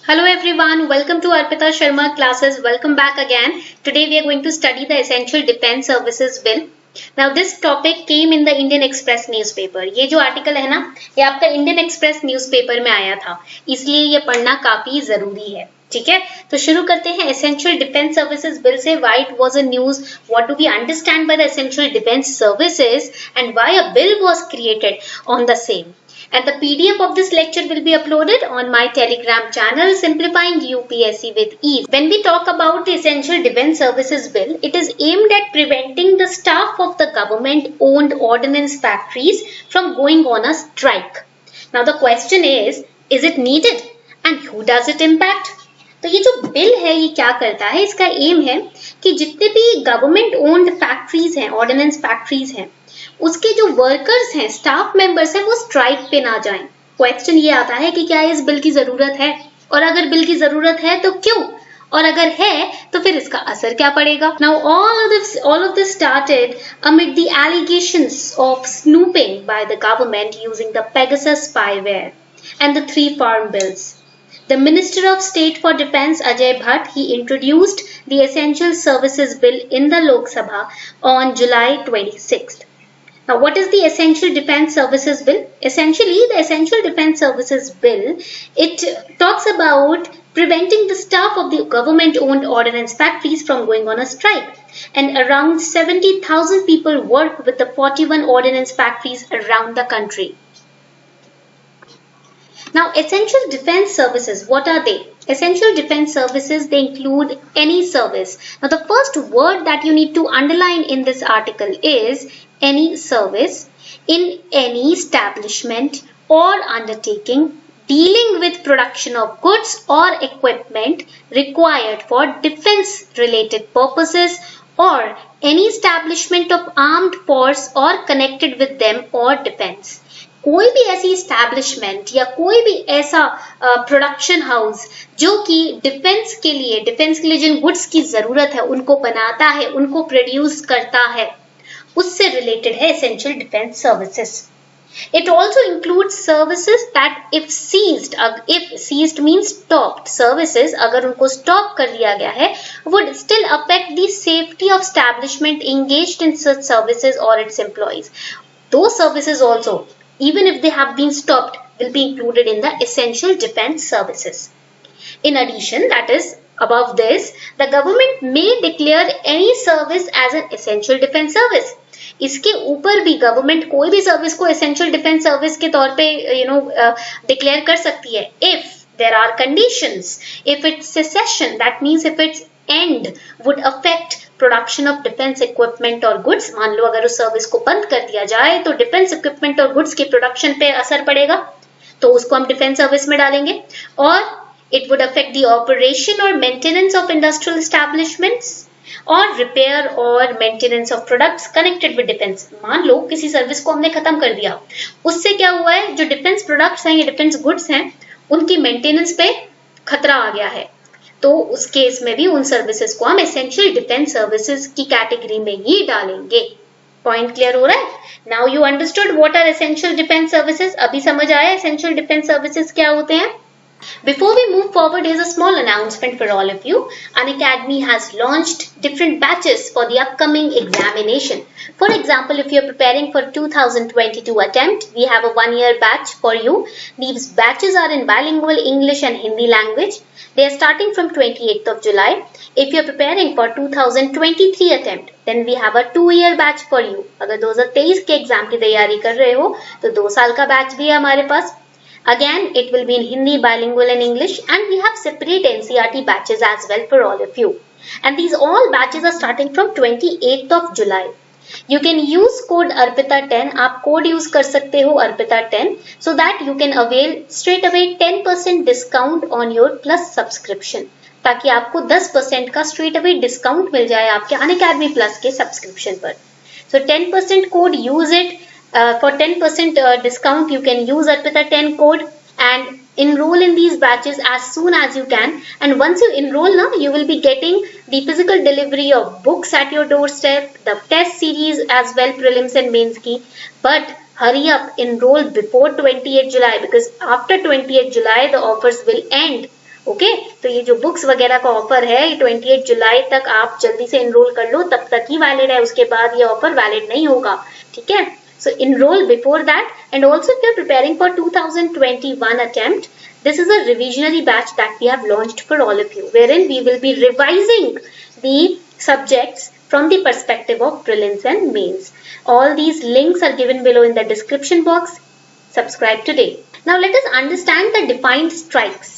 Hello everyone, welcome to Arpita Sharma classes. Welcome back again. Today we are going to study the Essential Defence Services Bill. Now this topic came in the Indian Express newspaper. ये जो article है ना, ये आपका Indian Express newspaper में आया था, इसलिए ये पढ़ना काफी जरूरी है. ठीक है, तो शुरू करते हैं Essential Defence Services Bill से. Why it was a news, what do we understand by the Essential Defence Services and why a bill was created on the same. And the PDF of this lecture will be uploaded on my Telegram channel, Simplifying UPSC with Ease. When we talk about the Essential Defence Services Bill, it is aimed at preventing the staff of the government-owned ordnance factories from going on a strike. Now the question is it needed? And who does it impact? तो ये जो bill है ये क्या करता है, इसका M है कि जितने भी गवर्नमेंट ओन्ड फैक्ट्रीज हैं, ऑर्डिनेंस फैक्ट्रीज हैं, उसके जो वर्कर्स हैं, स्टाफ मेंबर्स हैं, वो स्ट्राइक पे ना जाएं. क्वेश्चन ये आता है कि क्या इस बिल की जरूरत है, और अगर बिल की जरूरत है तो क्यों, और अगर है तो फिर इसका असर क्या पड़ेगा. Now all of this started amid the allegations of snooping by the government using the Pegasus spyware and the three farm bills. The Minister of State for Defence Ajay Bhatt, he introduced the Essential Services Bill in the Lok Sabha on July 26th. Now, what is the Essential Defence Services Bill? Essentially, the Essential Defence Services Bill, it talks about preventing the staff of the government-owned ordnance factories from going on a strike. And around 70,000 people work with the 41 ordnance factories around the country. Now, Essential Defence Services, what are they? Essential Defence Services, they include any service. Now, the first word that you need to underline in this article is any service in any establishment or undertaking dealing with production of goods or equipment required for defense-related purposes or any establishment of armed force or connected with them or defense. कोई भी ऐसी establishment या कोई भी ऐसा production house जो कि defence के लिए जिन गुड्स की जरूरत है उनको बनाता है, उनको प्रोड्यूस करता है, उससे रिलेटेड है essential defence services. It also includes services that if seized means stopped, services अगर उनको stop कर दिया गया है would still affect the safety of establishment engaged in such services or its employees. Those services also, even if they have been stopped, will be included in the essential defense services. In addition, that is, above this, the government may declare any service as an essential defense service. इसके ऊपर भी government कोई भी service को essential defence service के तौर पे declare कर सकती है if there are conditions, if its cessation, that means if its end would affect production of defence equipment और गुड्स. मान लो अगर उस सर्विस को बंद कर दिया जाए तो डिफेंस इक्विपमेंट और गुड्स के प्रोडक्शन पे असर पड़ेगा, तो उसको हम डिफेंस सर्विस में डालेंगे. और it would affect the operation और मेंटेनेंस ऑफ इंडस्ट्रियल एस्टैब्लिशमेंट्स और रिपेयर और maintenance of products connected with defence. मान लो किसी सर्विस को हमने खत्म कर दिया, उससे क्या हुआ है, जो डिफेंस प्रोडक्ट्स हैं या डिफेंस गुड्स हैं उनकी मेंटेनेंस पे खतरा आ गया है, तो उस केस में भी उन सर्विसेज को हम एसेंशियल डिफेंस सर्विसेज की कैटेगरी में ही डालेंगे. पॉइंट क्लियर हो रहा है? Now you understood what are essential defence services. अभी समझ आया एसेंशियल डिफेंस सर्विसेज क्या होते हैं. Before we move forward, here's a small announcement for all of you. Unacademy has launched different batches for the upcoming examination. For example, if you're preparing for 2022 attempt, we have a 1-year batch for you. These batches are in bilingual English and Hindi language. They are starting from 28th of July. If you're preparing for 2023 attempt, then we have a 2-year batch for you. अगर 2023 के exam की तैयारी कर रहे हो तो 2 साल का बैच भी है हमारे पास. Again, it will be in Hindi, bilingual and English, and we have separate NCERT batches as well for all of you. And these all batches are starting from 28th of July. You can use code ARPITA10. आप code use कर सकते हो ARPITA10 so that you can avail straight away 10% discount on your plus subscription. ताकि आपको 10% का straight away discount मिल जाए आपके Unacademy Plus के subscription पर. So 10% code, use it. For 10% discount, you can use ARPITA10 code and enroll in these batches as soon as you can. And once you enroll now, you will be getting the physical delivery of books at your doorstep, the test series as well, prelims and mains ki. But hurry up, enroll before 28th July because after 28th July, the offers will end okay तो ये जो books वगैरह का offer है ये 28 जुलाई तक आप जल्दी से इनरोल कर लो, तब तक ही वैलिड है, उसके बाद ये ऑफर वैलिड नहीं होगा, ठीक है। So enroll before that, and also if you're preparing for 2021 attempt, this is a revisionary batch that we have launched for all of you, wherein we will be revising the subjects from the perspective of prelims and mains. All these links are given below in the description box. Subscribe today. Now let us understand the defined strikes.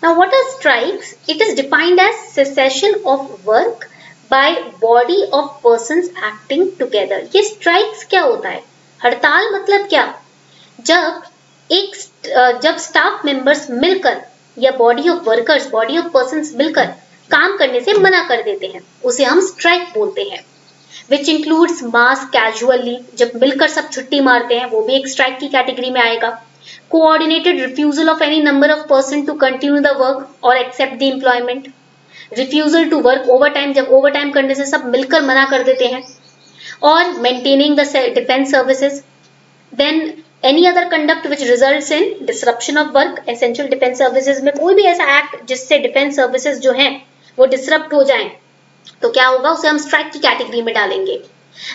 Now what are strikes? It is defined as cessation of work by body of persons acting together. ये strikes क्या होता है? हड़ताल मतलब क्या? जब staff members मिलकर या body of workers, body of persons मिलकर काम करने से मना कर देते हैं, उसे हम स्ट्राइक बोलते हैं। Which includes mass casual leave, जब मिलकर सब छुट्टी मारते हैं वो भी एक स्ट्राइक की कैटेगरी में आएगा। Coordinated refusal of any number of person to continue the work और accept the employment. Refusal to work overtime, जब ओवर टाइम करने से सब मिलकर मना कर देते हैं। और maintaining the defence services. Then any other conduct which results in disruption of work. Essential defence services में कोई भी ऐसा एक्ट जिससे डिफेंस सर्विसेज जो है वो डिसरप्ट हो जाए तो क्या होगा, उसे हम स्ट्राइक की कैटेगरी में डालेंगे।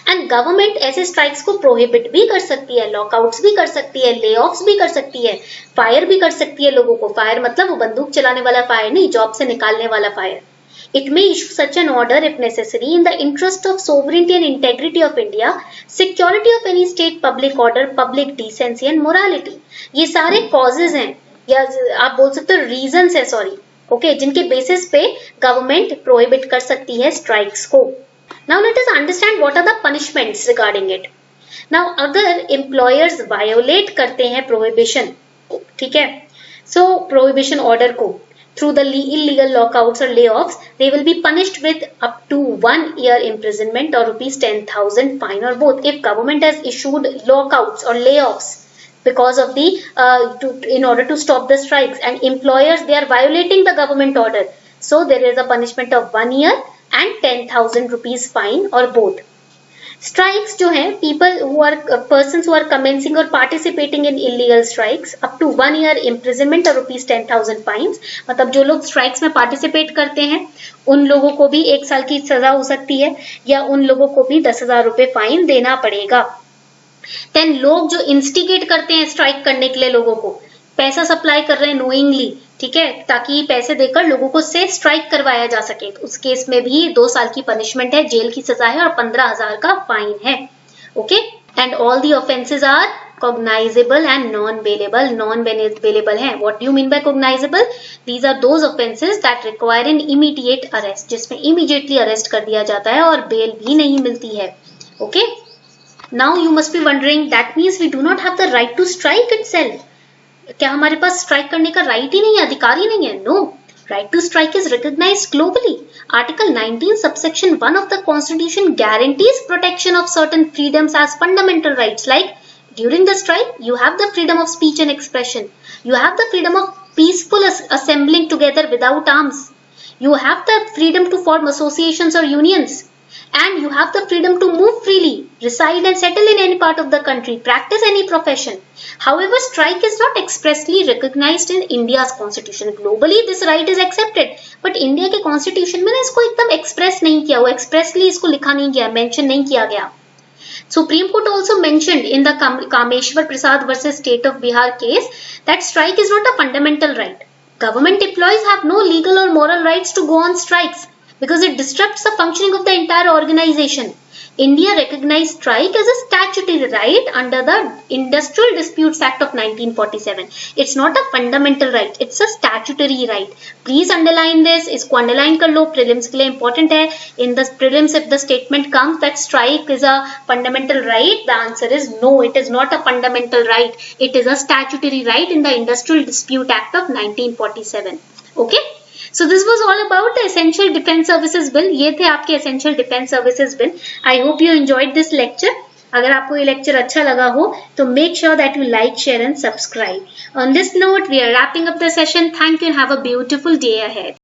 एंड गवर्नमेंट ऐसे स्ट्राइक्स को प्रोहिबिट भी कर सकती है, लॉकआउट्स भी कर सकती है, ले ऑफ्स भी कर सकती है, फायर भी कर सकती है लोगों को। फायर मतलब वो बंदूक चलाने वाला फायर नहीं, जॉब से निकालने वाला fire. It may issue such an order if necessary in the interest of sovereignty and integrity of India, security of any state, public order, public decency and morality. ये सारे causes हैं या आप बोल सकते हो reasons है, सॉरी, ओके, जिनके बेसिस पे गवर्नमेंट प्रोहिबिट कर सकती है स्ट्राइक्स को। Now let us understand what are the punishments regarding it. Now अगर employers violate करते हैं prohibition, ठीक है, so prohibition order को through the illegal lockouts or layoffs, they will be punished with up to 1 year imprisonment or rupees 10,000 fine or both. If government has issued lockouts or layoffs because of the in order to stop the strikes, and employers they are violating the government order, so there is a punishment of 1 year and 10,000 rupees fine or both. Strikes जो है people who are persons who are commencing or participating in illegal strikes up to 1 year imprisonment or rupees 10,000 fines, मतलब जो लोग strikes में participate करते हैं उन लोगों को भी 1 साल की सजा हो सकती है या उन लोगों को भी 10,000 रुपए फाइन देना पड़ेगा। Then लोग जो instigate करते हैं strike करने के लिए लोगों को पैसा सप्लाई कर रहे हैं knowingly, ठीक है, ताकि पैसे देकर लोगों को से स्ट्राइक करवाया जा सके, तो उस केस में भी 2 साल की पनिशमेंट है, जेल की सजा है और 15,000 का फाइन है। Okay, and all the offences are cognizable and non-bailable. Non-bailable है, what do you mean by cognizable? These are those offenses that require an immediate arrest, जिसमें immediately arrest कर दिया जाता है और बेल भी नहीं मिलती है। Okay, now you must be wondering that means we do not have the right to strike itself. क्या हमारे पास स्ट्राइक करने का राइट ही नहीं है, अधिकार ही नहीं है? No, right to strike is recognised globally. Article 19 subsection 1 of the constitution guarantees protection of certain freedoms as fundamental rights, like during the strike you have the freedom of speech and expression, you have the freedom of peaceful assembling together without arms, you have the freedom to form associations or unions, and you have the freedom to move freely, reside and settle in any part of the country, practice any profession. However, strike is not expressly recognized in India's constitution. Globally this right is accepted, but India के constitution में ना इसको एकदम express नहीं किया, वो expressly इसको लिखा नहीं गया, mention नहीं किया गया. Supreme Court also mentioned in the Kameshwar Prasad versus State of Bihar case that strike is not a fundamental right. Government employees have no legal or moral rights to go on strikes because it disrupts the functioning of the entire organization. India recognized strike as a statutory right under the Industrial Disputes Act of 1947. It's not a fundamental right, it's a statutory right. Please underline this, इसको underline कर लो, prelims के लिए important है. In the prelims if the statement comes that strike is a fundamental right, the answer is no, it is not a fundamental right. It is a statutory right in the Industrial Dispute Act of 1947. Okay? So this was all about the Essential Defense Services Bill. ये थे आपके Essential Defense Services Bill. I hope you enjoyed this lecture. अगर आपको ये lecture अच्छा लगा हो तो make sure that you like, share and subscribe. On this note, we are wrapping up the session. Thank you and have a beautiful day ahead.